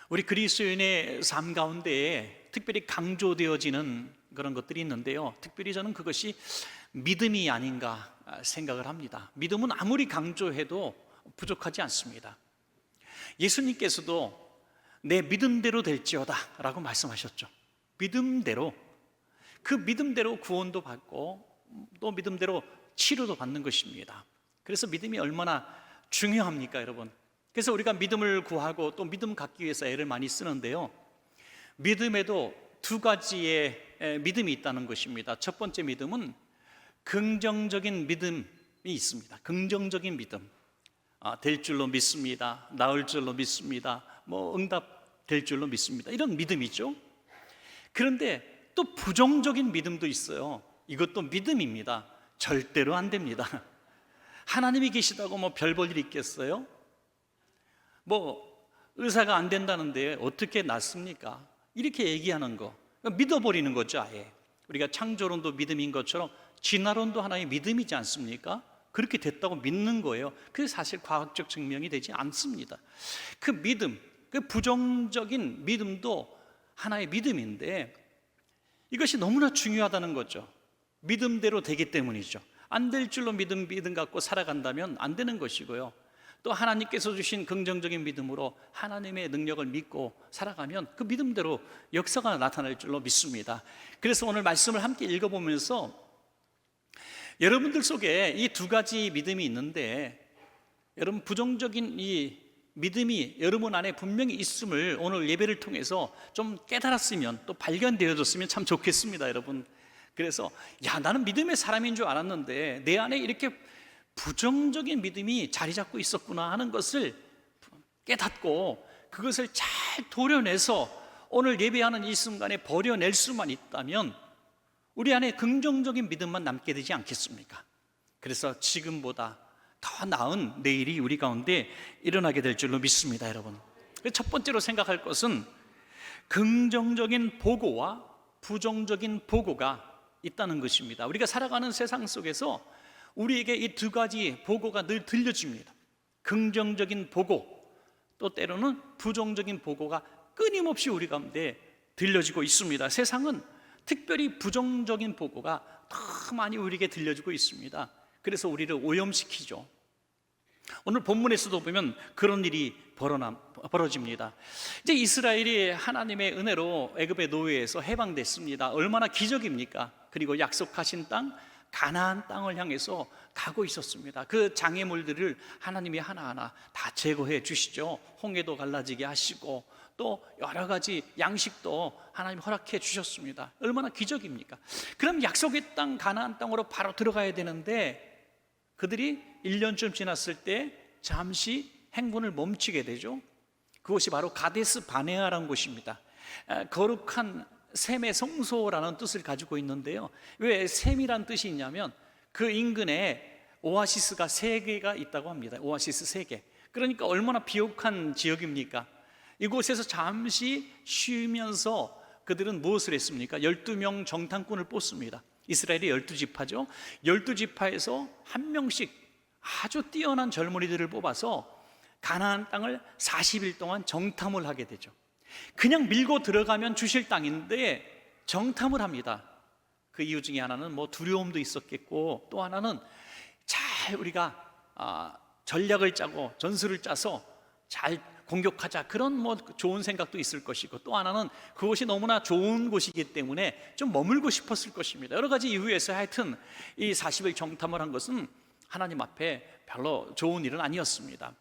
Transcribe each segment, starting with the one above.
우리 그리스도인의 삶 가운데 특별히 강조되어지는 그런 것들이 있는데요, 특별히 저는 그것이 믿음이 아닌가 생각을 합니다. 믿음은 아무리 강조해도 부족하지 않습니다. 예수님께서도 내 믿음대로 될지어다 라고 말씀하셨죠. 믿음대로, 그 믿음대로 구원도 받고 또 믿음대로 치료도 받는 것입니다. 그래서 믿음이 얼마나 중요합니까, 여러분? 그래서 우리가 믿음을 구하고 또 믿음 갖기 위해서 애를 많이 쓰는데요, 믿음에도 두 가지의 믿음이 있다는 것입니다. 첫 번째 믿음은 긍정적인 믿음이 있습니다. 긍정적인 믿음. 될 줄로 믿습니다. 나을 줄로 믿습니다. 응답 될 줄로 믿습니다. 이런 믿음이죠. 그런데 또 부정적인 믿음도 있어요. 이것도 믿음입니다. 절대로 안 됩니다. 하나님이 계시다고 별 볼 일 있겠어요? 의사가 안 된다는데 어떻게 낫습니까? 이렇게 얘기하는 거, 믿어버리는 거죠. 아예 우리가 창조론도 믿음인 것처럼 진화론도 하나의 믿음이지 않습니까? 그렇게 됐다고 믿는 거예요. 그게 사실 과학적 증명이 되지 않습니다. 그 믿음, 그 부정적인 믿음도 하나의 믿음인데 이것이 너무나 중요하다는 거죠. 믿음대로 되기 때문이죠. 안 될 줄로 믿음 갖고 살아간다면 안 되는 것이고요, 또 하나님께서 주신 긍정적인 믿음으로 하나님의 능력을 믿고 살아가면 그 믿음대로 역사가 나타날 줄로 믿습니다. 그래서 오늘 말씀을 함께 읽어보면서 여러분들 속에 이 두 가지 믿음이 있는데, 여러분 부정적인 이 믿음이 여러분 안에 분명히 있음을 오늘 예배를 통해서 좀 깨달았으면, 또 발견되어졌으면 참 좋겠습니다, 여러분. 그래서 나는 믿음의 사람인 줄 알았는데 내 안에 이렇게 부정적인 믿음이 자리 잡고 있었구나 하는 것을 깨닫고 그것을 잘 도려내서 오늘 예배하는 이 순간에 버려낼 수만 있다면 우리 안에 긍정적인 믿음만 남게 되지 않겠습니까? 그래서 지금보다 더 나은 내일이 우리 가운데 일어나게 될 줄로 믿습니다, 여러분. 첫 번째로 생각할 것은 긍정적인 보고와 부정적인 보고가 있다는 것입니다. 우리가 살아가는 세상 속에서 우리에게 이 두 가지 보고가 늘 들려집니다. 긍정적인 보고, 또 때로는 부정적인 보고가 끊임없이 우리 가운데 들려지고 있습니다. 세상은 특별히 부정적인 보고가 더 많이 우리에게 들려지고 있습니다. 그래서 우리를 오염시키죠. 오늘 본문에서도 보면 그런 일이 벌어집니다. 이제 이스라엘이 하나님의 은혜로 애굽의 노예에서 해방됐습니다. 얼마나 기적입니까? 그리고 약속하신 땅 가나안 땅을 향해서 가고 있었습니다. 그 장애물들을 하나님이 하나하나 다 제거해 주시죠. 홍해도 갈라지게 하시고 또 여러 가지 양식도 하나님 허락해 주셨습니다. 얼마나 기적입니까? 그럼 약속의 땅 가나안 땅으로 바로 들어가야 되는데 그들이 1년쯤 지났을 때 잠시 행군을 멈추게 되죠. 그곳이 바로 가데스 바네아라는 곳입니다. 거룩한 샘의 성소라는 뜻을 가지고 있는데요, 왜 샘이란 뜻이 있냐면 그 인근에 오아시스가 3개가 있다고 합니다. 오아시스 3개. 그러니까 얼마나 비옥한 지역입니까? 이곳에서 잠시 쉬면서 그들은 무엇을 했습니까? 12명 정탐꾼을 뽑습니다. 이스라엘이 12지파죠 12지파에서 한 명씩 아주 뛰어난 젊은이들을 뽑아서 가나안 땅을 40일 동안 정탐을 하게 되죠. 그냥 밀고 들어가면 주실 땅인데 정탐을 합니다. 그 이유 중에 하나는 두려움도 있었겠고, 또 하나는 잘 우리가 전략을 짜고 전술을 짜서 잘 공격하자, 그런 좋은 생각도 있을 것이고, 또 하나는 그곳이 너무나 좋은 곳이기 때문에 좀 머물고 싶었을 것입니다. 여러 가지 이유에서 하여튼 이 40일 정탐을 한 것은 하나님 앞에 별로 좋은 일은 아니었습니다.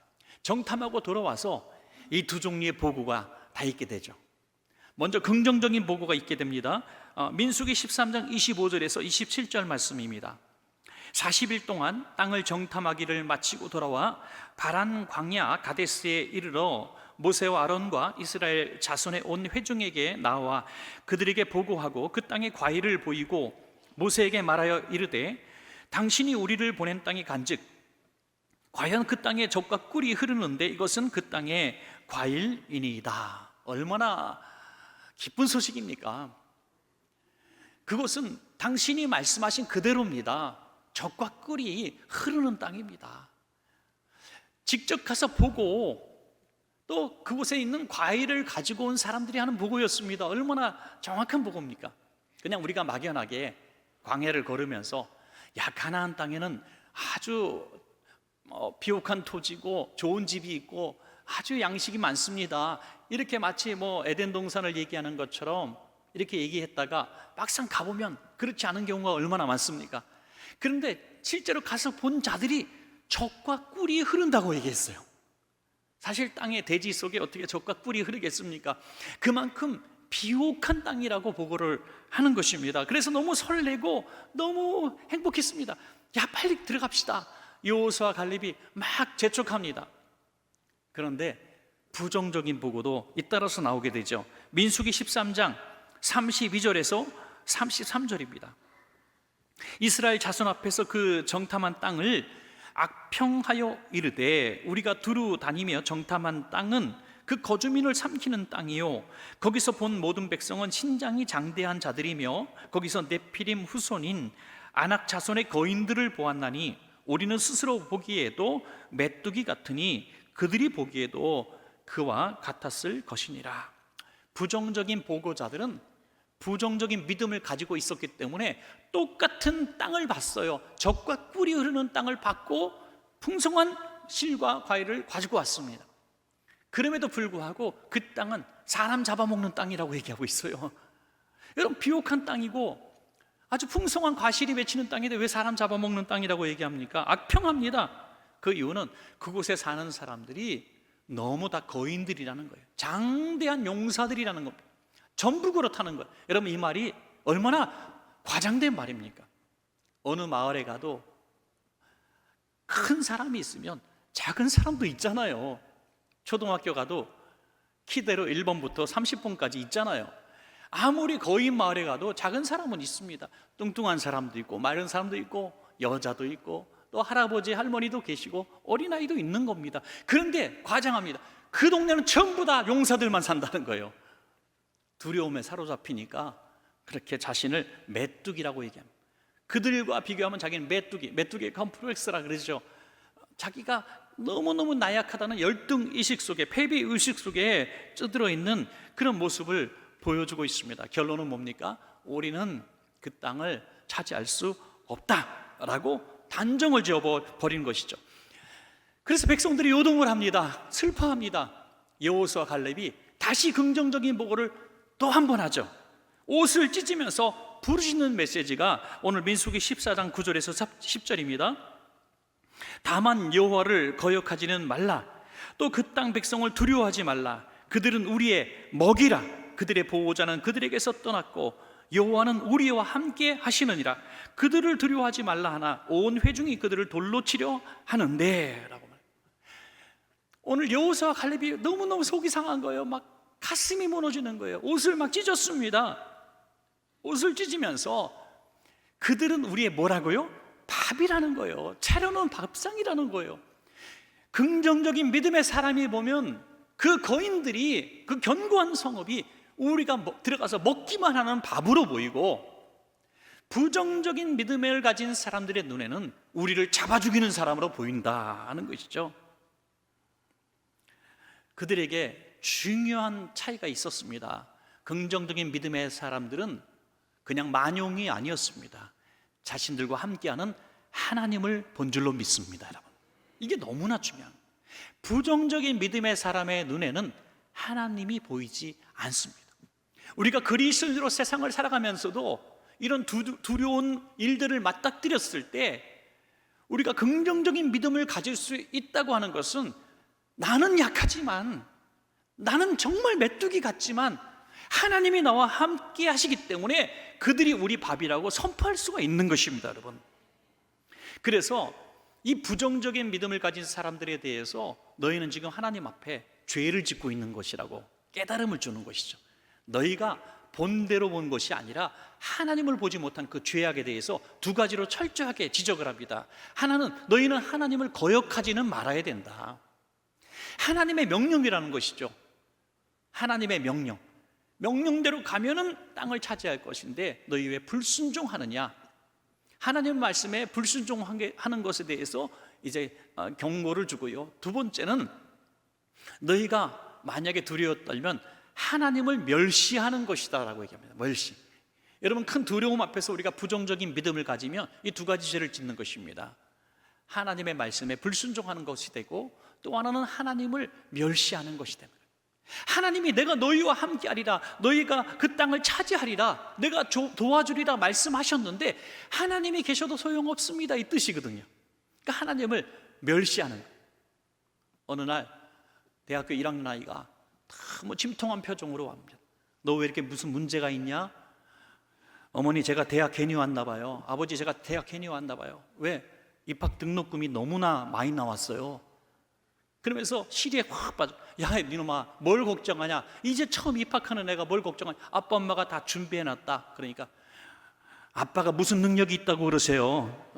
정탐하고 돌아와서 이 두 종류의 보고가 다 있게 되죠. 먼저 긍정적인 보고가 있게 됩니다. 민수기 13장 25절에서 27절 말씀입니다. 40일 동안 땅을 정탐하기를 마치고 돌아와 바란 광야 가데스에 이르러 모세와 아론과 이스라엘 자손의 온 회중에게 나와 그들에게 보고하고 그 땅의 과일을 보이고 모세에게 말하여 이르되 당신이 우리를 보낸 땅이 간즉 과연 그 땅에 젖과 꿀이 흐르는데 이것은 그 땅의 과일이니이다. 얼마나 기쁜 소식입니까? 그것은 당신이 말씀하신 그대로입니다. 젖과 꿀이 흐르는 땅입니다. 직접 가서 보고 또 그곳에 있는 과일을 가지고 온 사람들이 하는 보고였습니다. 얼마나 정확한 보고입니까? 그냥 우리가 막연하게 광야를 걸으면서 야, 가나안 땅에는 아주 비옥한 토지고 좋은 집이 있고 아주 양식이 많습니다, 이렇게 마치 에덴 동산을 얘기하는 것처럼 이렇게 얘기했다가 막상 가보면 그렇지 않은 경우가 얼마나 많습니까? 그런데 실제로 가서 본 자들이 젖과 꿀이 흐른다고 얘기했어요. 사실 땅의 대지 속에 어떻게 젖과 꿀이 흐르겠습니까? 그만큼 비옥한 땅이라고 보고를 하는 것입니다. 그래서 너무 설레고 너무 행복했습니다. 야, 빨리 들어갑시다. 여호수아 갈렙이 막 재촉합니다. 그런데 부정적인 보고도 잇따라서 나오게 되죠. 민수기 13장 32절에서 33절입니다. 이스라엘 자손 앞에서 그 정탐한 땅을 악평하여 이르되 우리가 두루 다니며 정탐한 땅은 그 거주민을 삼키는 땅이요, 거기서 본 모든 백성은 신장이 장대한 자들이며 거기서 네피림 후손인 아낙 자손의 거인들을 보았나니 우리는 스스로 보기에도 메뚜기 같으니 그들이 보기에도 그와 같았을 것이니라. 부정적인 보고자들은 부정적인 믿음을 가지고 있었기 때문에 똑같은 땅을 봤어요. 젖과 꿀이 흐르는 땅을 봤고 풍성한 실과 과일을 가지고 왔습니다. 그럼에도 불구하고 그 땅은 사람 잡아먹는 땅이라고 얘기하고 있어요. 여러분, 비옥한 땅이고 아주 풍성한 과실이 맺히는 땅인데 왜 사람 잡아먹는 땅이라고 얘기합니까? 악평합니다. 그 이유는 그곳에 사는 사람들이 너무 다 거인들이라는 거예요. 장대한 용사들이라는 겁니다. 전부 그렇다는 거예요. 여러분, 이 말이 얼마나 과장된 말입니까? 어느 마을에 가도 큰 사람이 있으면 작은 사람도 있잖아요. 초등학교 가도 키대로 1번부터 30번까지 있잖아요. 아무리 거인 마을에 가도 작은 사람은 있습니다. 뚱뚱한 사람도 있고 마른 사람도 있고 여자도 있고 또 할아버지 할머니도 계시고 어린아이도 있는 겁니다. 그런데 과장합니다. 그 동네는 전부 다 용사들만 산다는 거예요. 두려움에 사로잡히니까 그렇게 자신을 메뚜기라고 얘기합니다. 그들과 비교하면 자기는 메뚜기의 컴플렉스라 그러죠. 자기가 너무너무 나약하다는 열등의식 속에, 패배의식 속에 찌들어 있는 그런 모습을 보여주고 있습니다. 결론은 뭡니까? 우리는 그 땅을 차지할 수 없다라고 단정을 지어버린 것이죠. 그래서 백성들이 요동을 합니다. 슬퍼합니다. 여호수아 갈렙이 다시 긍정적인 보고를 또 한 번 하죠. 옷을 찢으면서 부르짖는 메시지가 오늘 민수기 14장 9절에서 10절입니다. 다만 여호와를 거역하지는 말라. 또 그 땅 백성을 두려워하지 말라. 그들은 우리의 먹이라. 그들의 보호자는 그들에게서 떠났고 여호와는 우리와 함께 하시느니라. 그들을 두려워하지 말라 하나 온 회중이 그들을 돌로 치려 하는데 라고 말해요. 오늘 여호수아 갈렙이 너무너무 속이 상한 거예요. 막 가슴이 무너지는 거예요. 옷을 막 찢었습니다. 옷을 찢으면서 그들은 우리의 뭐라고요? 밥이라는 거예요. 차려놓은 밥상이라는 거예요. 긍정적인 믿음의 사람이 보면 그 거인들이, 그 견고한 성읍이 우리가 들어가서 먹기만 하는 밥으로 보이고, 부정적인 믿음을 가진 사람들의 눈에는 우리를 잡아 죽이는 사람으로 보인다는 것이죠. 그들에게 중요한 차이가 있었습니다. 긍정적인 믿음의 사람들은 그냥 만용이 아니었습니다. 자신들과 함께하는 하나님을 본줄로 믿습니다. 여러분, 이게 너무나 중요한 거예요. 부정적인 믿음의 사람의 눈에는 하나님이 보이지 않습니다. 우리가 그리스도인으로 세상을 살아가면서도 이런 두려운 일들을 맞닥뜨렸을 때 우리가 긍정적인 믿음을 가질 수 있다고 하는 것은, 나는 약하지만, 나는 정말 메뚜기 같지만 하나님이 나와 함께 하시기 때문에 그들이 우리 밥이라고 선포할 수가 있는 것입니다, 여러분. 그래서 이 부정적인 믿음을 가진 사람들에 대해서 너희는 지금 하나님 앞에 죄를 짓고 있는 것이라고 깨달음을 주는 것이죠. 너희가 본대로 본 것이 아니라 하나님을 보지 못한 그 죄악에 대해서 두 가지로 철저하게 지적을 합니다. 하나는 너희는 하나님을 거역하지는 말아야 된다. 하나님의 명령이라는 것이죠. 하나님의 명령대로 가면은 땅을 차지할 것인데 너희 왜 불순종하느냐? 하나님 말씀에 불순종하는 것에 대해서 이제 경고를 주고요. 두 번째는 너희가 만약에 두려워 떨면 하나님을 멸시하는 것이다 라고 얘기합니다. 멸시. 여러분, 큰 두려움 앞에서 우리가 부정적인 믿음을 가지면 이 두 가지 죄를 짓는 것입니다. 하나님의 말씀에 불순종하는 것이 되고, 또 하나는 하나님을 멸시하는 것이 됩니다. 하나님이 내가 너희와 함께하리라, 너희가 그 땅을 차지하리라, 내가 도와주리라 말씀하셨는데 하나님이 계셔도 소용없습니다, 이 뜻이거든요. 그러니까 하나님을 멸시하는 거예요. 어느 날 대학교 1학년 아이가 너무 침통한 표정으로 옵니다. 너 왜 이렇게 무슨 문제가 있냐? 어머니, 제가 대학 괜히 왔나 봐요. 아버지, 제가 대학 괜히 왔나 봐요. 왜? 입학 등록금이 너무나 많이 나왔어요. 그러면서 시리에 확 빠져. 야, 니놈아, 뭘 걱정하냐? 이제 처음 입학하는 애가 뭘 걱정하냐? 아빠 엄마가 다 준비해놨다. 그러니까 아빠가 무슨 능력이 있다고 그러세요?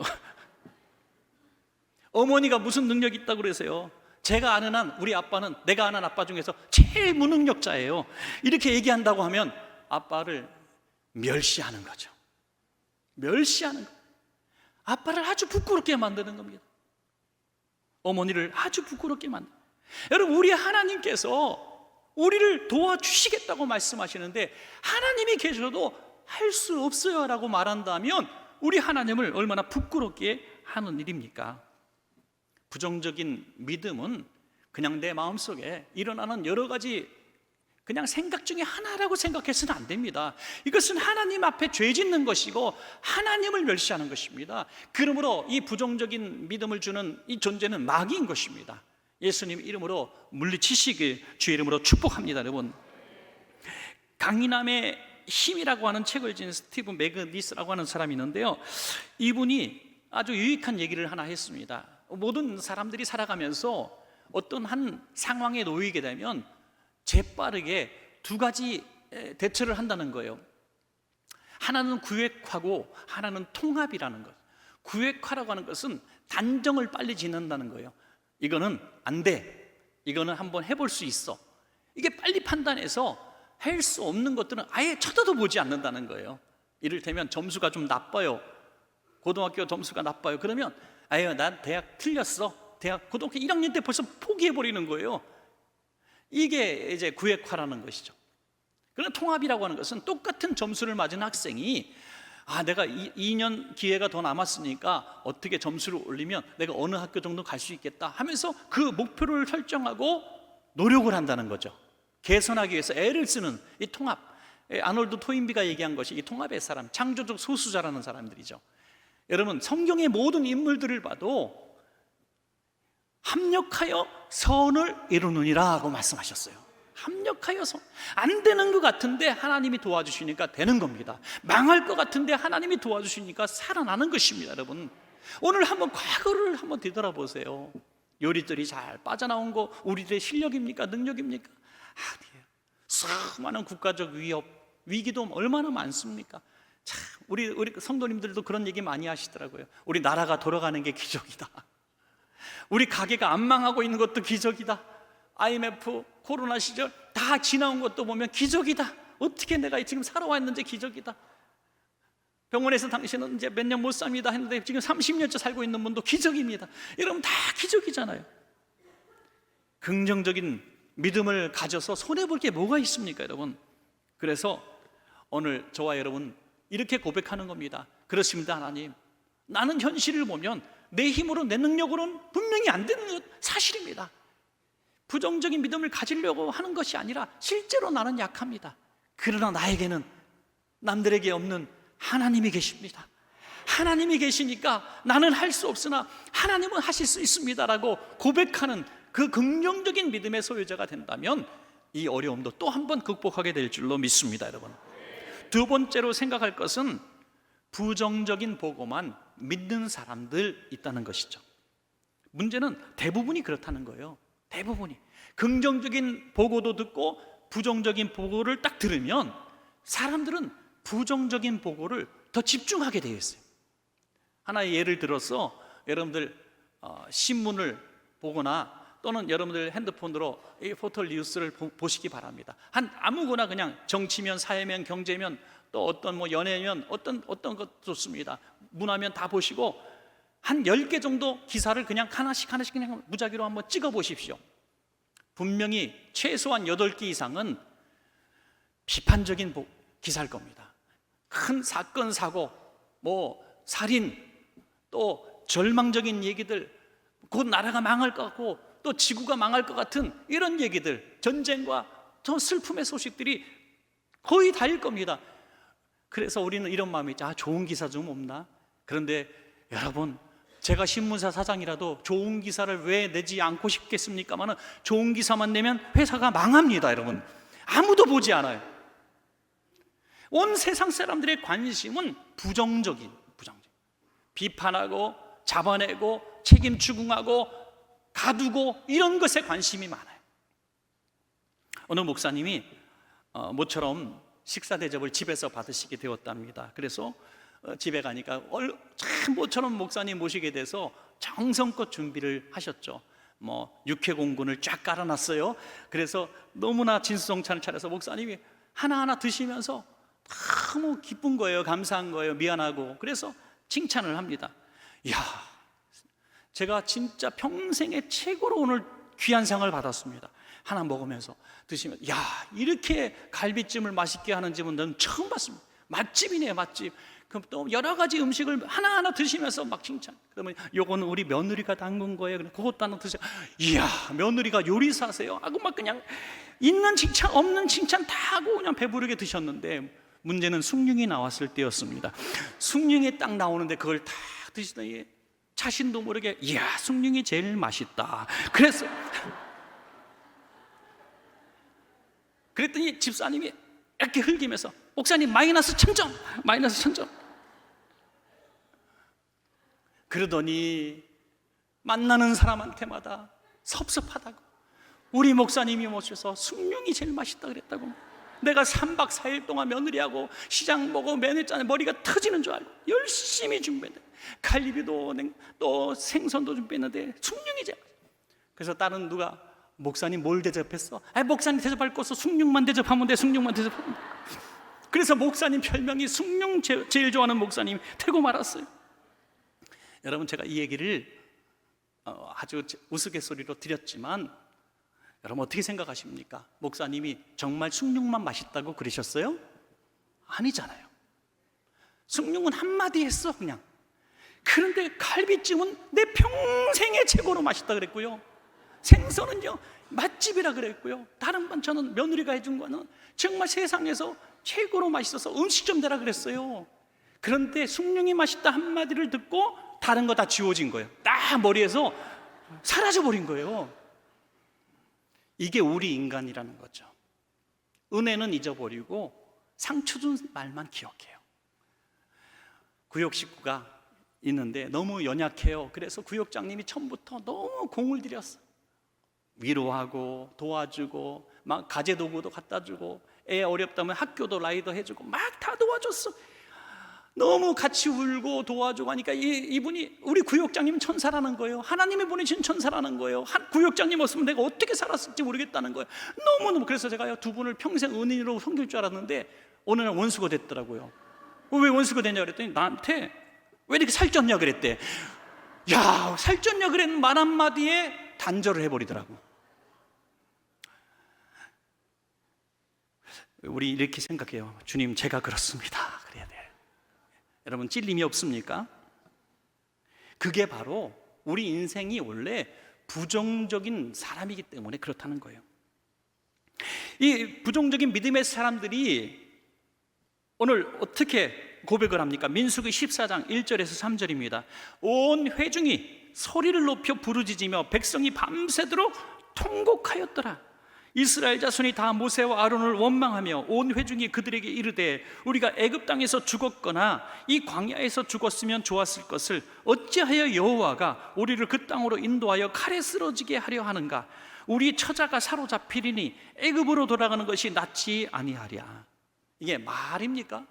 어머니가 무슨 능력이 있다고 그러세요? 제가 아는 한, 우리 아빠는 내가 아는 아빠 중에서 제일 무능력자예요. 이렇게 얘기한다고 하면 아빠를 멸시하는 거죠. 멸시하는 거. 아빠를 아주 부끄럽게 만드는 겁니다. 어머니를 아주 부끄럽게 만드는. 여러분, 우리 하나님께서 우리를 도와주시겠다고 말씀하시는데 하나님이 계셔도 할 수 없어요 라고 말한다면 우리 하나님을 얼마나 부끄럽게 하는 일입니까? 부정적인 믿음은 그냥 내 마음속에 일어나는 여러 가지 그냥 생각 중에 하나라고 생각해서는 안 됩니다. 이것은 하나님 앞에 죄 짓는 것이고 하나님을 멸시하는 것입니다. 그러므로 이 부정적인 믿음을 주는 이 존재는 마귀인 것입니다. 예수님 이름으로 물리치시길 주의 이름으로 축복합니다. 여러분, 강인함의 힘이라고 하는 책을 지은 스티븐 매그니스라고 하는 사람이 있는데요, 이분이 아주 유익한 얘기를 하나 했습니다. 모든 사람들이 살아가면서 어떤 한 상황에 놓이게 되면 재빠르게 두 가지 대처를 한다는 거예요. 하나는 구획화고 하나는 통합이라는 것. 구획화라고 하는 것은 단정을 빨리 짓는다는 거예요. 이거는 안 돼, 이거는 한번 해볼 수 있어. 이게 빨리 판단해서 할 수 없는 것들은 아예 쳐다도 보지 않는다는 거예요. 이를테면 점수가 좀 나빠요. 고등학교 점수가 나빠요. 그러면 아유, 난 대학 틀렸어. 대학 고등학교 1학년 때 벌써 포기해버리는 거예요. 이게 이제 구획화라는 것이죠. 그러나 통합이라고 하는 것은 똑같은 점수를 맞은 학생이 내가 2년 기회가 더 남았으니까 어떻게 점수를 올리면 내가 어느 학교 정도 갈 수 있겠다 하면서 그 목표를 설정하고 노력을 한다는 거죠. 개선하기 위해서 애를 쓰는 이 통합. 아놀드 토인비가 얘기한 것이 이 통합의 사람, 창조적 소수자라는 사람들이죠. 여러분, 성경의 모든 인물들을 봐도 합력하여 선을 이루느니라 고 말씀하셨어요. 합력하여 선. 안 되는 것 같은데 하나님이 도와주시니까 되는 겁니다. 망할 것 같은데 하나님이 도와주시니까 살아나는 것입니다. 여러분, 오늘 한번 과거를 한번 되돌아보세요. 요리들이 잘 빠져나온 거 우리들의 실력입니까? 능력입니까? 아니에요. 수많은 국가적 위기도 얼마나 많습니까? 참, 우리 성도님들도 그런 얘기 많이 하시더라고요. 우리 나라가 돌아가는 게 기적이다. 우리 가게가 안 망하고 있는 것도 기적이다. IMF, 코로나 시절 다 지나온 것도 보면 기적이다. 어떻게 내가 지금 살아왔는지 기적이다. 병원에서 당신은 이제 몇 년 못 삽니다 했는데 지금 30년째 살고 있는 분도 기적입니다. 여러분, 다 기적이잖아요. 긍정적인 믿음을 가져서 손해볼 게 뭐가 있습니까, 여러분? 그래서 오늘 저와 여러분 이렇게 고백하는 겁니다. 그렇습니다, 하나님. 나는 현실을 보면 내 힘으로, 내 능력으로는 분명히 안 되는 것 사실입니다. 부정적인 믿음을 가지려고 하는 것이 아니라 실제로 나는 약합니다. 그러나 나에게는 남들에게 없는 하나님이 계십니다. 하나님이 계시니까 나는 할 수 없으나 하나님은 하실 수 있습니다라고 고백하는 그 긍정적인 믿음의 소유자가 된다면 이 어려움도 또 한 번 극복하게 될 줄로 믿습니다. 여러분, 두 번째로 생각할 것은 부정적인 보고만 믿는 사람들 있다는 것이죠. 문제는 대부분이 그렇다는 거예요. 대부분이 긍정적인 보고도 듣고 부정적인 보고를 딱 들으면 사람들은 부정적인 보고를 더 집중하게 되어 있어요. 하나의 예를 들어서 여러분들 신문을 보거나 또는 여러분들 핸드폰으로 이 포털 뉴스를 보시기 바랍니다. 아무거나 그냥 정치면, 사회면, 경제면, 또 어떤 뭐 연예면, 어떤 것 좋습니다. 문화면 다 보시고 한 10개 정도 기사를 그냥 하나씩 그냥 무작위로 한번 찍어 보십시오. 분명히 최소한 8개 이상은 비판적인 기사일 겁니다. 큰 사건, 사고, 살인, 또 절망적인 얘기들, 곧 나라가 망할 것 같고 또 지구가 망할 것 같은 이런 얘기들, 전쟁과 저 슬픔의 소식들이 거의 다일 겁니다. 그래서 우리는 이런 마음이 있죠. 좋은 기사 좀 없나? 그런데 여러분, 제가 신문사 사장이라도 좋은 기사를 왜 내지 않고 싶겠습니까만 좋은 기사만 내면 회사가 망합니다. 여러분, 아무도 보지 않아요. 온 세상 사람들의 관심은 부정적인 비판하고 잡아내고 책임 추궁하고 가두고 이런 것에 관심이 많아요. 어느 목사님이 모처럼 식사 대접을 집에서 받으시게 되었답니다. 그래서 집에 가니까 참 모처럼 목사님 모시게 돼서 정성껏 준비를 하셨죠. 육회공군을 쫙 깔아놨어요. 그래서 너무나 진수성찬을 차려서 목사님이 하나하나 드시면서 너무 기쁜 거예요. 감사한 거예요. 미안하고. 그래서 칭찬을 합니다. 이야, 제가 진짜 평생에 최고로 오늘 귀한 상을 받았습니다. 하나 먹으면서 드시면, 야, 이렇게 갈비찜을 맛있게 하는 집은 난 처음 봤습니다. 맛집이네요, 맛집. 그럼 또 여러 가지 음식을 하나하나 드시면서 막 칭찬. 그러면 요거는 우리 며느리가 담근 거예요. 그것도 하나 드세요. 이야, 며느리가 요리사세요. 하고 막 그냥 있는 칭찬 없는 칭찬 다 하고 그냥 배부르게 드셨는데, 문제는 숭늉이 나왔을 때였습니다. 숭늉이 딱 나오는데 그걸 다 드시더니 자신도 모르게, 이야, 숭늉이 제일 맛있다. 그랬더니 집사님이 이렇게 흘기면서, 목사님 마이너스 1000점, 마이너스 1000점. 그러더니 만나는 사람한테마다 섭섭하다고, 우리 목사님이 모셔서 숭늉이 제일 맛있다 그랬다고, 내가 3박 4일 동안 며느리하고 시장 보고 매니저는 머리가 터지는 줄 알고 열심히 준비했는데, 갈비도 또 생선도 준비했는데 숭늉이 제일. 그래서 다른 누가, 목사님 뭘 대접했어? 목사님 대접할 거 없어. 숭늉만 대접하면 돼. 숭늉만 대접하면 돼. 그래서 목사님 별명이 숭늉 제일 좋아하는 목사님이 되고 말았어요. 여러분, 제가 이 얘기를 아주 우스갯소리로 드렸지만 여러분 어떻게 생각하십니까? 목사님이 정말 숭늉만 맛있다고 그러셨어요? 아니잖아요. 숭늉은 한마디 했어 그냥. 그런데 갈비찜은 내 평생의 최고로 맛있다 그랬고요, 생선은요 맛집이라 그랬고요, 다른 반찬은 며느리가 해준 거는 정말 세상에서 최고로 맛있어서 음식점 대라 그랬어요. 그런데 숭늉이 맛있다 한마디를 듣고 다른 거 다 지워진 거예요. 딱 머리에서 사라져버린 거예요. 이게 우리 인간이라는 거죠. 은혜는 잊어버리고 상처 준 말만 기억해요. 구역 식구가 있는데 너무 연약해요. 그래서 구역장님이 처음부터 너무 공을 들였어. 위로하고 도와주고 막 가재도구도 갖다 주고 애 어렵다면 학교도 라이더 해주고 막 다 도와줬어. 너무 같이 울고 도와주고 하니까 이분이, 우리 구역장님은 천사라는 거예요. 하나님이 보내신 천사라는 거예요. 구역장님 없으면 내가 어떻게 살았을지 모르겠다는 거예요. 너무너무. 그래서 제가 두 분을 평생 은인으로 섬길 줄 알았는데 어느 날 원수가 됐더라고요. 왜 원수가 됐냐 그랬더니 나한테 왜 이렇게 살쪘냐 그랬대. 야, 살쪘냐 그랬는 말 한마디에 단절을 해버리더라고. 우리 이렇게 생각해요. 주님, 제가 그렇습니다. 그래야 돼요. 여러분, 찔림이 없습니까? 그게 바로 우리 인생이 원래 부정적인 사람이기 때문에 그렇다는 거예요. 이 부정적인 믿음의 사람들이 오늘 어떻게 고백을 합니까? 민수기 14장 1절에서 3절입니다. 온 회중이 소리를 높여 부르짖으며 백성이 밤새도록 통곡하였더라. 이스라엘 자손이 다 모세와 아론을 원망하며 온 회중이 그들에게 이르되, 우리가 애굽 땅에서 죽었거나 이 광야에서 죽었으면 좋았을 것을 어찌하여 여호와가 우리를 그 땅으로 인도하여 칼에 쓰러지게 하려 하는가? 우리 처자가 사로잡히리니 애굽으로 돌아가는 것이 낫지 아니하랴. 이게 말입니까?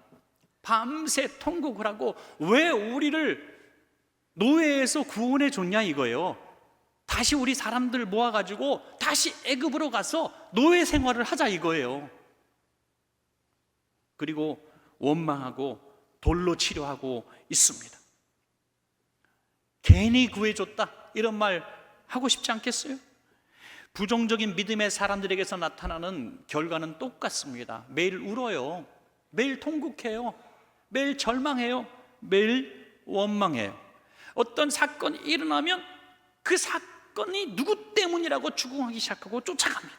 밤새 통곡을 하고 왜 우리를 노예에서 구원해 줬냐 이거예요. 다시 우리 사람들 모아가지고 다시 애굽으로 가서 노예 생활을 하자 이거예요. 그리고 원망하고 돌로 치료하고 있습니다. 괜히 구해줬다 이런 말 하고 싶지 않겠어요? 부정적인 믿음의 사람들에게서 나타나는 결과는 똑같습니다. 매일 울어요. 매일 통곡해요. 매일 절망해요. 매일 원망해요. 어떤 사건이 일어나면 그 사건이 누구 때문이라고 추궁하기 시작하고 쫓아갑니다.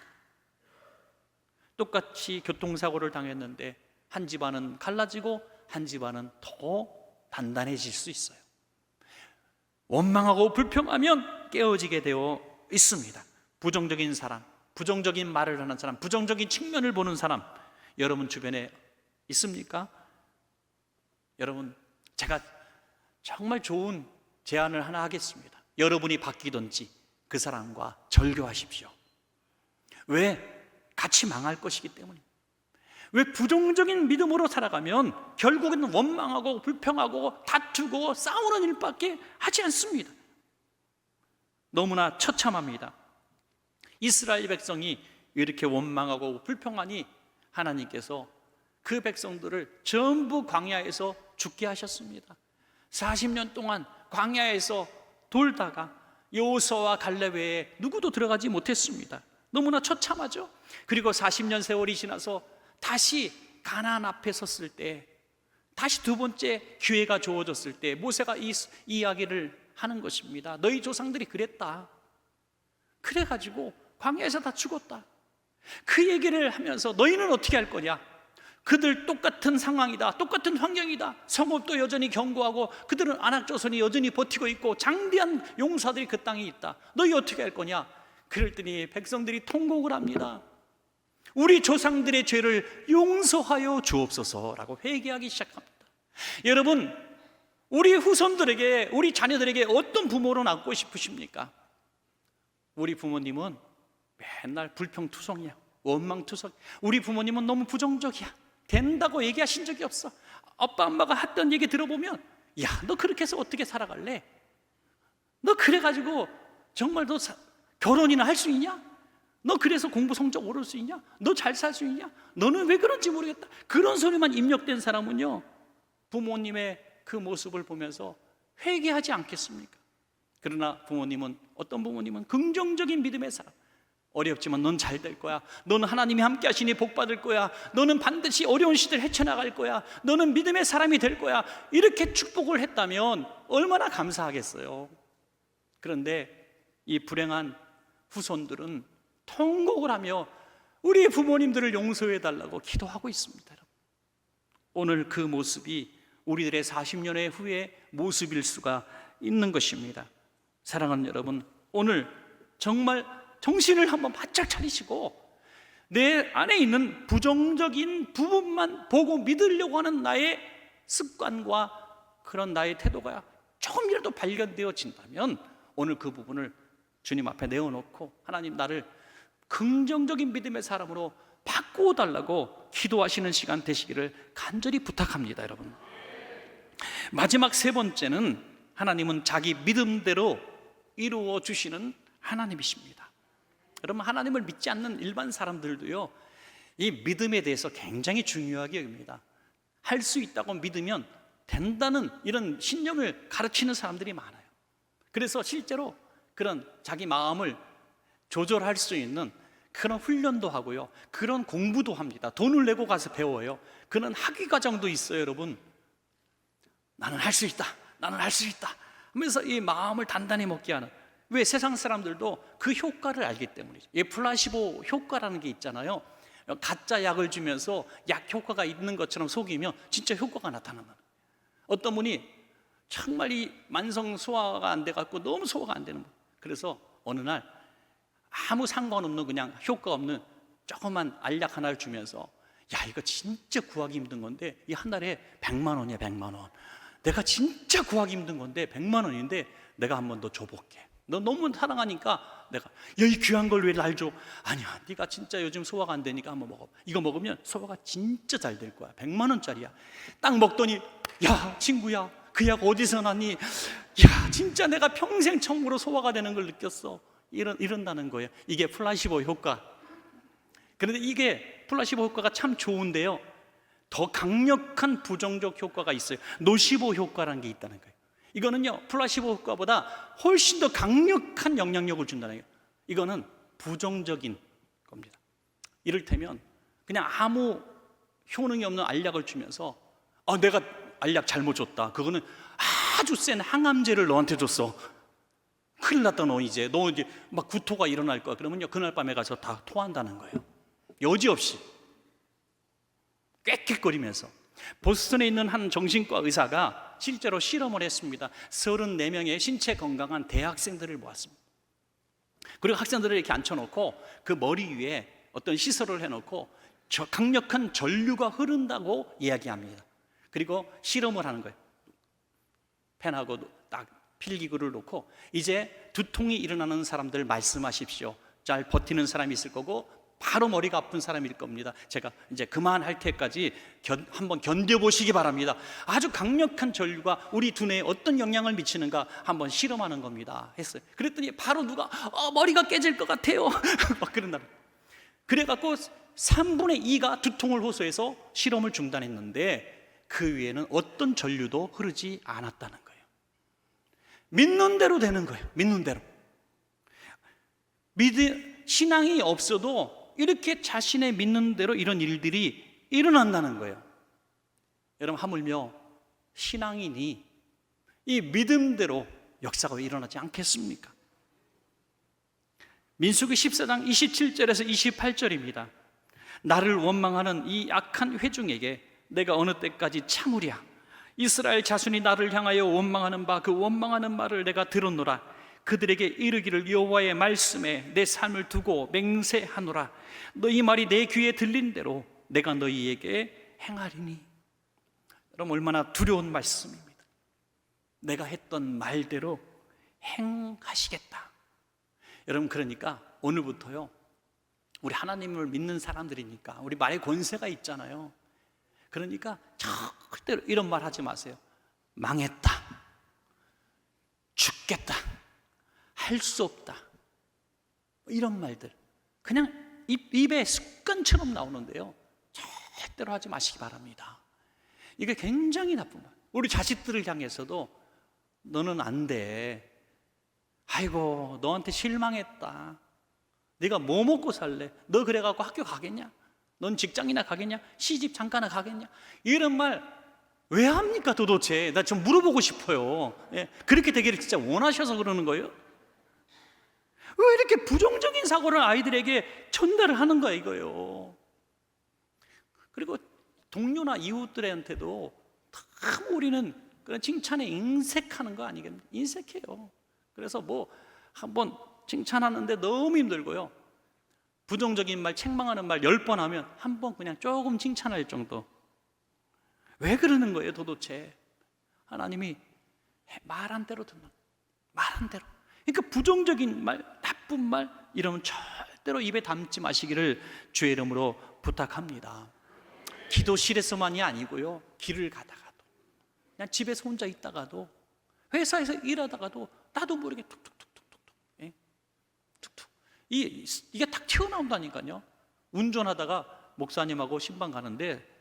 똑같이 교통사고를 당했는데 한 집안은 갈라지고 한 집안은 더 단단해질 수 있어요. 원망하고 불평하면 깨어지게 되어 있습니다. 부정적인 사람, 부정적인 말을 하는 사람, 부정적인 측면을 보는 사람, 여러분 주변에 있습니까? 여러분, 제가 정말 좋은 제안을 하나 하겠습니다. 여러분이 바뀌든지 그 사람과 절교하십시오. 왜? 같이 망할 것이기 때문입니다. 왜? 부정적인 믿음으로 살아가면 결국에는 원망하고 불평하고 다투고 싸우는 일밖에 하지 않습니다. 너무나 처참합니다. 이스라엘 백성이 이렇게 원망하고 불평하니 하나님께서 그 백성들을 전부 광야에서 죽게 하셨습니다. 40년 동안 광야에서 돌다가 여호수아와 갈렙 외에 누구도 들어가지 못했습니다. 너무나 처참하죠. 그리고 40년 세월이 지나서 다시 가나안 앞에 섰을 때, 다시 두 번째 기회가 주어졌을 때 모세가 이 이야기를 하는 것입니다. 너희 조상들이 그랬다. 그래가지고 광야에서 다 죽었다. 그 얘기를 하면서 너희는 어떻게 할 거냐? 그들 똑같은 상황이다. 똑같은 환경이다. 성읍도 여전히 견고하고 그들은 안악조선이 여전히 버티고 있고 장대한 용사들이 그 땅에 있다. 너희 어떻게 할 거냐? 그랬더니 백성들이 통곡을 합니다. 우리 조상들의 죄를 용서하여 주옵소서라고 회개하기 시작합니다. 여러분, 우리 후손들에게, 우리 자녀들에게 어떤 부모로 낳고 싶으십니까? 우리 부모님은 맨날 불평투성이야, 원망투성. 우리 부모님은 너무 부정적이야. 된다고 얘기하신 적이 없어. 아빠 엄마가 했던 얘기 들어보면, 야, 너 그렇게 해서 어떻게 살아갈래? 너 그래가지고 정말 너 결혼이나 할 수 있냐? 너 그래서 공부 성적 오를 수 있냐? 너 잘 살 수 있냐? 너는 왜 그런지 모르겠다. 그런 소리만 입력된 사람은요, 부모님의 그 모습을 보면서 회개하지 않겠습니까? 그러나 부모님은, 어떤 부모님은 긍정적인 믿음의 사람, 어렵지만 넌 잘 될 거야. 너는 하나님이 함께 하시니 복 받을 거야. 너는 반드시 어려운 시대를 헤쳐나갈 거야. 너는 믿음의 사람이 될 거야. 이렇게 축복을 했다면 얼마나 감사하겠어요. 그런데 이 불행한 후손들은 통곡을 하며 우리 부모님들을 용서해 달라고 기도하고 있습니다. 오늘 그 모습이 우리들의 40년의 후의 모습일 수가 있는 것입니다. 사랑하는 여러분, 오늘 정말 정신을 한번 바짝 차리시고 내 안에 있는 부정적인 부분만 보고 믿으려고 하는 나의 습관과 그런 나의 태도가 조금이라도 발견되어진다면 오늘 그 부분을 주님 앞에 내어놓고 하나님, 나를 긍정적인 믿음의 사람으로 바꾸어 달라고 기도하시는 시간 되시기를 간절히 부탁합니다. 여러분, 마지막 세 번째는 하나님은 자기 믿음대로 이루어 주시는 하나님이십니다. 여러분, 하나님을 믿지 않는 일반 사람들도요, 이 믿음에 대해서 굉장히 중요하게 여깁니다. 할 수 있다고 믿으면 된다는 이런 신념을 가르치는 사람들이 많아요. 그래서 실제로 그런 자기 마음을 조절할 수 있는 그런 훈련도 하고요, 그런 공부도 합니다. 돈을 내고 가서 배워요. 그런 학위 과정도 있어요. 여러분, 나는 할 수 있다, 나는 할 수 있다 하면서 이 마음을 단단히 먹게 하는, 왜? 세상 사람들도 그 효과를 알기 때문이죠. 이 플라시보 효과라는 게 있잖아요. 가짜 약을 주면서 약 효과가 있는 것처럼 속이면 진짜 효과가 나타나는. 어떤 분이 정말 이 만성 소화가 안 돼갖고 너무 소화가 안 되는 거예요. 그래서 어느 날 아무 상관없는, 그냥 효과 없는 조그만 알약 하나를 주면서, 야, 이거 진짜 구하기 힘든 건데 이 한 달에 100만 원이야, 100만 원. 내가 진짜 구하기 힘든 건데 100만 원인데 내가 한번 더 줘볼게. 너 너무 사랑하니까 내가, 야, 이 귀한 걸 왜 날 줘? 아니야, 네가 진짜 요즘 소화가 안 되니까 한번 먹어. 이거 먹으면 소화가 진짜 잘 될 거야. 100만 원짜리야. 딱 먹더니, 야, 친구야, 그 약 어디서 났니? 야, 진짜 내가 평생 처음으로 소화가 되는 걸 느꼈어. 이런다는 거예요. 이게 플라시보 효과. 그런데 이게 플라시보 효과가 참 좋은데요, 더 강력한 부정적 효과가 있어요. 노시보 효과라는 게 있다는 거예요. 이거는요, 플라시보 효과보다 훨씬 더 강력한 영향력을 준다는 거예요. 이거는 부정적인 겁니다. 이를테면 그냥 아무 효능이 없는 알약을 주면서 내가 알약 잘못 줬다, 그거는 아주 센 항암제를 너한테 줬어, 큰일 났다, 너 이제 막 구토가 일어날 거야. 그러면요, 그날 밤에 가서 다 토한다는 거예요. 여지없이 꽥꽥거리면서. 보스턴에 있는 한 정신과 의사가 실제로 실험을 했습니다. 34명의 신체 건강한 대학생들을 모았습니다. 그리고 학생들을 이렇게 앉혀놓고 그 머리 위에 어떤 시설을 해놓고 강력한 전류가 흐른다고 이야기합니다. 그리고 실험을 하는 거예요. 펜하고 딱 필기구를 놓고 이제 두통이 일어나는 사람들 말씀하십시오. 잘 버티는 사람이 있을 거고 바로 머리가 아픈 사람일 겁니다. 제가 이제 그만할 때까지 한번 견뎌보시기 바랍니다. 아주 강력한 전류가 우리 두뇌에 어떤 영향을 미치는가 한번 실험하는 겁니다 했어요. 그랬더니 바로 누가 머리가 깨질 것 같아요 막 그런다. 그래갖고 3분의 2가 두통을 호소해서 실험을 중단했는데 그 위에는 어떤 전류도 흐르지 않았다는 거예요. 믿는 대로 되는 거예요. 믿는 대로. 신앙이 없어도 이렇게 자신의 믿는 대로 이런 일들이 일어난다는 거예요. 여러분, 하물며 신앙인이 이 믿음대로 역사가 일어나지 않겠습니까? 민수기 14장 27절에서 28절입니다. 나를 원망하는 이 악한 회중에게 내가 어느 때까지 참으랴. 이스라엘 자손이 나를 향하여 원망하는 바 그 원망하는 말을 내가 들었노라. 그들에게 이르기를 여호와의 말씀에 내 삶을 두고 맹세하노라. 너희 말이 내 귀에 들린 대로 내가 너희에게 행하리니. 여러분, 얼마나 두려운 말씀입니다. 내가 했던 말대로 행하시겠다. 여러분, 그러니까 오늘부터요, 우리 하나님을 믿는 사람들이니까 우리 말에 권세가 있잖아요. 그러니까 절대로 이런 말 하지 마세요. 망했다, 죽겠다, 할 수 없다, 이런 말들 그냥 입에 습관처럼 나오는데요, 절대로 하지 마시기 바랍니다. 이게 굉장히 나쁜 말. 우리 자식들을 향해서도 너는 안 돼, 아이고 너한테 실망했다, 네가 뭐 먹고 살래, 너 그래갖고 학교 가겠냐, 넌 직장이나 가겠냐, 시집 잠깐이나 가겠냐, 이런 말 왜 합니까 도대체? 나 좀 물어보고 싶어요. 그렇게 되기를 진짜 원하셔서 그러는 거예요? 왜 이렇게 부정적인 사고를 아이들에게 전달을 하는 거야 이거예요. 그리고 동료나 이웃들한테도 참 우리는 그런 칭찬에 인색하는 거 아니겠습니까? 인색해요. 그래서 뭐 한번 칭찬하는데 너무 힘들고요, 부정적인 말, 책망하는 말 10번 하면 한 번 그냥 조금 칭찬할 정도. 왜 그러는 거예요 도대체? 하나님이 말한 대로 듣는, 말한 대로. 그러니까 부정적인 말, 나쁜 말 이러면 절대로 입에 담지 마시기를 주의 이름으로 부탁합니다. 기도실에서만이 아니고요, 길을 가다가도, 그냥 집에서 혼자 있다가도, 회사에서 일하다가도 나도 모르게 툭툭툭툭툭, 툭툭, 이게 탁 튀어나온다니까요. 운전하다가 목사님하고 신방 가는데,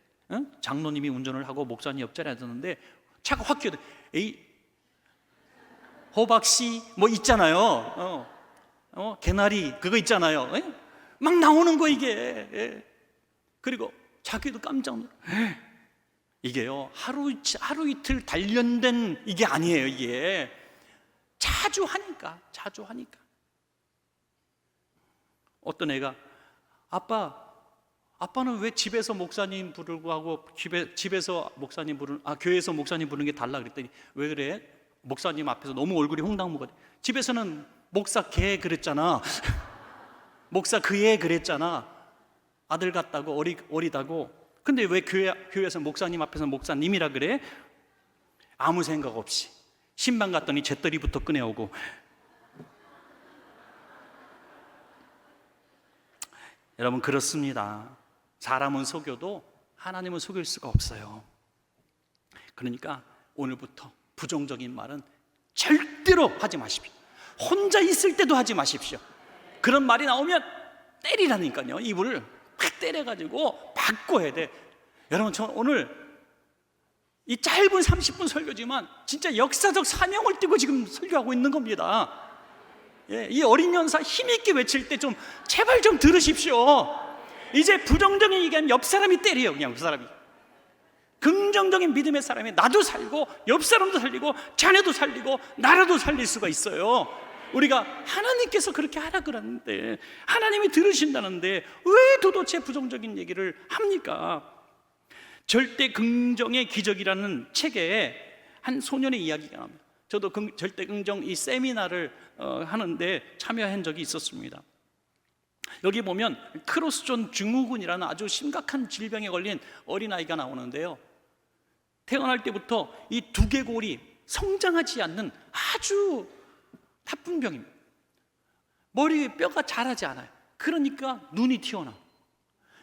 장로님이 운전을 하고 목사님 옆자리에 앉았는데 차가 확 끼어들, 에이 호박씨 뭐 있잖아요, 개나리 그거 있잖아요, 막 나오는 거 이게. 그리고 자기도 깜짝 놀라. 이게요, 하루 이틀 단련된 이게 아니에요. 이게 자주 하니까. 어떤 애가 아빠는 왜 집에서 목사님 부르고 하고 집에서 목사님 교회에서 목사님 부르는 게 달라 그랬더니, 왜 그래? 목사님 앞에서 너무 얼굴이 홍당무가 돼. 집에서는 목사 걔 그랬잖아 목사 그애 그랬잖아, 아들 같다고, 어리다고. 근데 왜 교회에서 목사님 앞에서 목사님이라 그래? 아무 생각 없이 신방 갔더니 재떨이부터 꺼내오고. 여러분, 그렇습니다. 사람은 속여도 하나님은 속일 수가 없어요. 그러니까 오늘부터 부정적인 말은 절대로 하지 마십시오. 혼자 있을 때도 하지 마십시오. 그런 말이 나오면 때리라니까요. 입을 팍 때려가지고 바꿔야 돼. 여러분, 저 오늘 이 짧은 30분 설교지만 진짜 역사적 사명을 띠고 지금 설교하고 있는 겁니다. 예, 이 어린 연사 힘있게 외칠 때 좀 제발 좀 들으십시오. 이제 부정적인 얘기하면 옆 사람이 때려요. 그냥 옆 사람이. 긍정적인 믿음의 사람이 나도 살고 옆 사람도 살리고 자녀도 살리고 나라도 살릴 수가 있어요. 우리가 하나님께서 그렇게 하라 그러는데, 하나님이 들으신다는데 왜 도대체 부정적인 얘기를 합니까? 절대 긍정의 기적이라는 책에 한 소년의 이야기가 나옵니다. 저도 절대 긍정 이 세미나를 하는데 참여한 적이 있었습니다. 여기 보면 크로스존 증후군이라는 아주 심각한 질병에 걸린 어린아이가 나오는데요, 태어날 때부터 이 두개골이 성장하지 않는 아주 나쁜 병입니다. 머리 뼈가 자라지 않아요. 그러니까 눈이 튀어나와.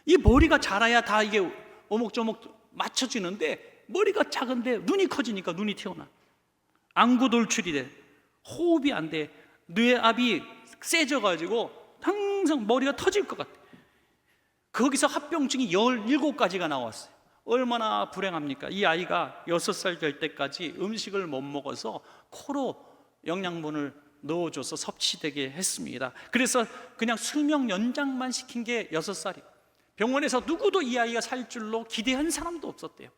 이 머리가 자라야 다 이게 오목조목 맞춰지는데 머리가 작은데 눈이 커지니까 눈이 튀어나와. 안구 돌출이 돼. 호흡이 안 돼. 뇌압이 세져가지고 항상 머리가 터질 것 같아. 거기서 합병증이 17가지가 나왔어요. 얼마나 불행합니까? 이 아이가 6살 될 때까지 음식을 못 먹어서 코로 영양분을 넣어줘서 섭취되게 했습니다. 그래서 그냥 수명 연장만 시킨 게 6살이에요. 병원에서 누구도 이 아이가 살 줄로 기대한 사람도 없었대요.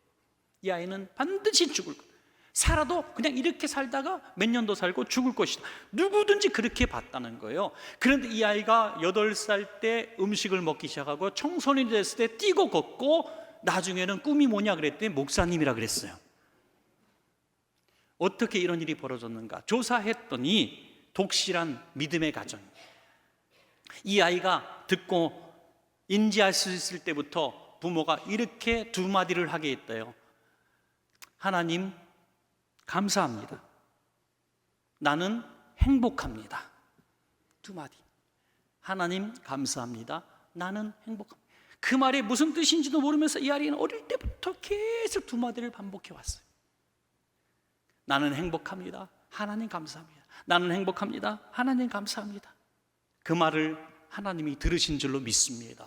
이 아이는 반드시 죽을 거예요. 살아도 그냥 이렇게 살다가 몇 년 더 살고 죽을 것이다. 누구든지 그렇게 봤다는 거예요. 그런데 이 아이가 8살 때 음식을 먹기 시작하고 청소년이 됐을 때 뛰고 걷고 나중에는 꿈이 뭐냐 그랬더니 목사님이라 그랬어요. 어떻게 이런 일이 벌어졌는가 조사했더니 독실한 믿음의 가정. 이 아이가 듣고 인지할 수 있을 때부터 부모가 이렇게 두 마디를 하게 했대요. 하나님 감사합니다. 나는 행복합니다. 두 마디. 하나님 감사합니다. 나는 행복합니다. 그 말이 무슨 뜻인지도 모르면서 이 아이는 어릴 때부터 계속 두 마디를 반복해 왔어요. 나는 행복합니다. 하나님 감사합니다. 나는 행복합니다. 하나님 감사합니다. 그 말을 하나님이 들으신 줄로 믿습니다.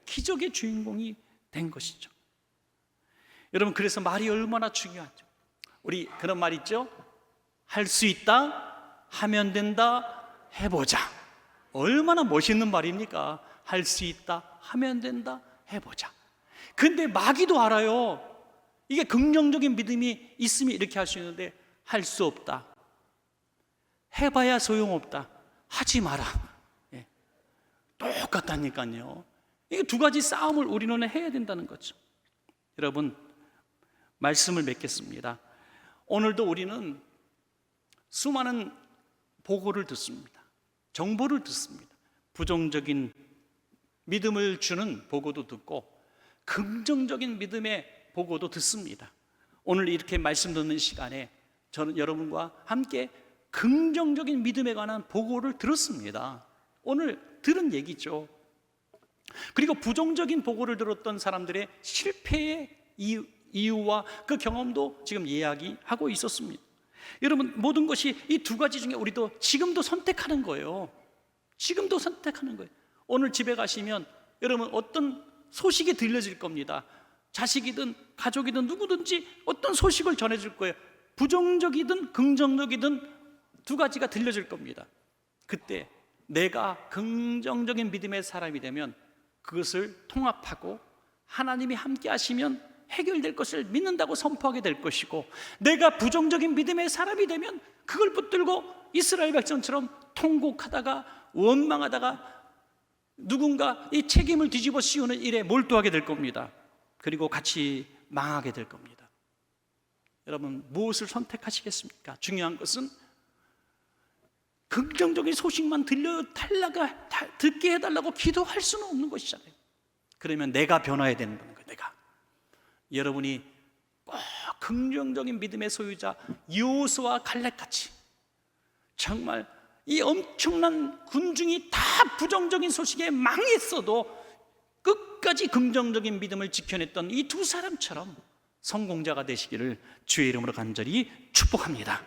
기적의 주인공이 된 것이죠. 여러분, 그래서 말이 얼마나 중요하죠. 우리 그런 말 있죠? 할 수 있다, 하면 된다, 해보자. 얼마나 멋있는 말입니까? 할 수 있다, 하면 된다, 해보자. 근데 마귀도 알아요. 이게 긍정적인 믿음이 있으면 이렇게 할 수 있는데, 할 수 없다, 해봐야 소용없다, 하지 마라. 예. 똑같다니까요. 이게 두 가지 싸움을 우리는 해야 된다는 거죠. 여러분, 말씀을 맺겠습니다. 오늘도 우리는 수많은 보고를 듣습니다. 정보를 듣습니다. 부정적인 믿음을 주는 보고도 듣고 긍정적인 믿음의 보고도 듣습니다. 오늘 이렇게 말씀 듣는 시간에 저는 여러분과 함께 긍정적인 믿음에 관한 보고를 들었습니다. 오늘 들은 얘기죠. 그리고 부정적인 보고를 들었던 사람들의 실패의 이유와 그 경험도 지금 이야기하고 있었습니다. 여러분, 모든 것이 이 두 가지 중에 우리도 지금도 선택하는 거예요. 지금도 선택하는 거예요. 오늘 집에 가시면 여러분 어떤 소식이 들려질 겁니다. 자식이든 가족이든 누구든지 어떤 소식을 전해줄 거예요. 부정적이든 긍정적이든 두 가지가 들려질 겁니다. 그때 내가 긍정적인 믿음의 사람이 되면 그것을 통합하고 하나님이 함께 하시면 해결될 것을 믿는다고 선포하게 될 것이고, 내가 부정적인 믿음의 사람이 되면 그걸 붙들고 이스라엘 백성처럼 통곡하다가 원망하다가 누군가 이 책임을 뒤집어 씌우는 일에 몰두하게 될 겁니다. 그리고 같이 망하게 될 겁니다. 여러분, 무엇을 선택하시겠습니까? 중요한 것은 긍정적인 소식만 듣게 해달라고 기도할 수는 없는 것이잖아요. 그러면 내가 변화해야 되는 거예요. 내가. 여러분이 꼭 긍정적인 믿음의 소유자 여호수아와 갈렙같이 정말 이 엄청난 군중이 다 부정적인 소식에 망했어도 끝까지 긍정적인 믿음을 지켜냈던 이 두 사람처럼 성공자가 되시기를 주의 이름으로 간절히 축복합니다.